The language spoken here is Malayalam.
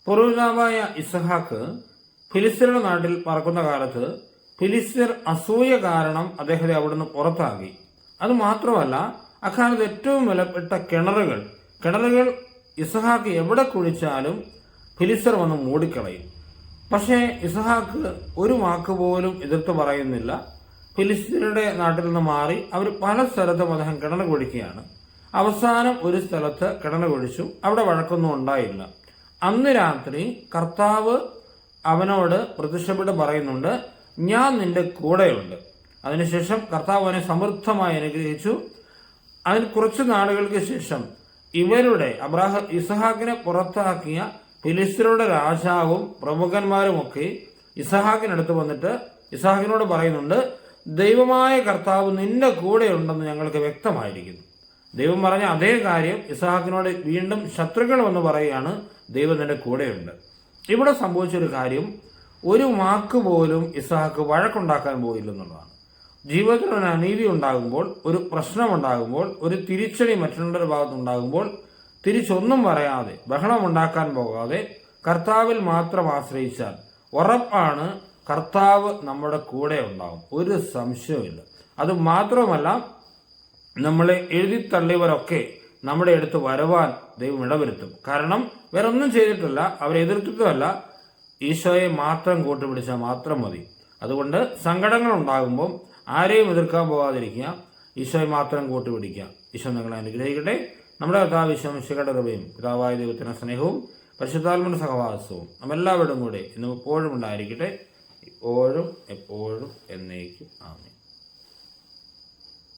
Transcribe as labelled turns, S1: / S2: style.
S1: പൂർവ്വപിതാവായ ഇസഹാക്ക് ഫിലിസ്ത്യരുടെ നാട്ടിൽ പറക്കുന്ന കാലത്ത് ഫിലിസ്ത്യർ അസൂയ കാരണം അദ്ദേഹത്തെ അവിടുന്ന് പുറത്താക്കി. അത് മാത്രമല്ല, അക്കാലത്ത് ഏറ്റവും വിലപ്പെട്ട കിണറുകൾ ഇസഹാക്ക് എവിടെ കുഴിച്ചാലും ഫിലിസ്ത്യർ വന്ന് മൂടിക്കളയും. പക്ഷേ ഇസഹാക്ക് ഒരു വാക്ക് പോലും എതിർത്ത് പറയുന്നില്ല. ഫിലിസ്ത്യരുടെ നാട്ടിൽ നിന്ന് മാറി അവർ പല സ്ഥലത്തും അദ്ദേഹം കിണർ കുഴിക്കുകയാണ്. അവസാനം ഒരു സ്ഥലത്ത് കിണർ കുഴിച്ചു. അവിടെ വഴക്കൊന്നും ഉണ്ടായില്ല. അന്ന് രാത്രി കർത്താവ് അവനോട് പ്രത്യക്ഷപ്പെട്ട് പറയുന്നുണ്ട്, ഞാൻ നിന്റെ കൂടെയുണ്ട്. അതിനുശേഷം കർത്താവ് അവനെ സമൃദ്ധമായി അനുഗ്രഹിച്ചു. അതിന് കുറച്ച് നാളുകൾക്ക് ശേഷം ഇവരുടെ ഇസഹാക്കിനെ പുറത്താക്കിയ ഫിലിസ്ത്യരുടെ രാജാവും പ്രമുഖന്മാരുമൊക്കെ ഇസഹാക്കിനടുത്ത് വന്നിട്ട് ഇസഹാക്കിനോട് പറയുന്നുണ്ട്, ദൈവമായ കർത്താവ് നിന്റെ കൂടെ ഉണ്ടെന്ന് ഞങ്ങൾക്ക് വ്യക്തമായിരിക്കുന്നു. ദൈവം പറഞ്ഞ അതേ കാര്യം ഇസഹാക്കിനോട് വീണ്ടും ശത്രുക്കൾ വന്ന് പറയുകയാണ്, ദൈവം നിന്റെ കൂടെയുണ്ട്. ഇവിടെ സംഭവിച്ചൊരു കാര്യം, ഒരു വാക്ക് പോലും ഇസഹാക്ക് വഴക്കുണ്ടാക്കാൻ പോയില്ലെന്നുള്ളതാണ്. ജീവിതത്തിൽ ഒരു അനീതി ഉണ്ടാകുമ്പോൾ, ഒരു പ്രശ്നമുണ്ടാകുമ്പോൾ, ഒരു തിരിച്ചടി മറ്റുള്ളവരുടെ ഭാഗത്തുണ്ടാകുമ്പോൾ തിരിച്ചൊന്നും പറയാതെ, ബഹളമുണ്ടാക്കാൻ പോകാതെ കർത്താവിൽ മാത്രം ആശ്രയിച്ചാൽ ഉറപ്പാണ് കർത്താവ് നമ്മുടെ കൂടെ ഉണ്ടാകും. ഒരു സംശയവുമില്ല. അത് മാത്രമല്ല, നമ്മളെ എഴുതിത്തള്ളിയവരൊക്കെ നമ്മുടെ അടുത്ത് വരുവാൻ ദൈവം ഇടവരുത്തും. കാരണം വേറെ ഒന്നും ചെയ്തിട്ടില്ല, അവരെ എതിർത്തിട്ടുമല്ല, ഈശോയെ മാത്രം കൂട്ടുപിടിച്ചാൽ മാത്രം മതി. അതുകൊണ്ട് സങ്കടങ്ങൾ ഉണ്ടാകുമ്പോൾ ആരെയും എതിർക്കാൻ പോകാതിരിക്കുക, ഈശോയെ മാത്രം കൂട്ടുപിടിക്കുക. ഈശോ നിങ്ങളെ അനുഗ്രഹിക്കട്ടെ. നമ്മുടെ കർത്താവ് ഈശോ മിശിഹായുടെ കൃപയും പിതാവായ ദൈവത്തിന്റെ സ്നേഹവും പരിശുദ്ധാത്മാവിന്റെ സഹവാസവും നമ്മെല്ലാവരും കൂടെ ഇന്നും എപ്പോഴും ഉണ്ടായിരിക്കട്ടെ, ഇപ്പോഴും എപ്പോഴും എന്നേക്കും. ആമേൻ.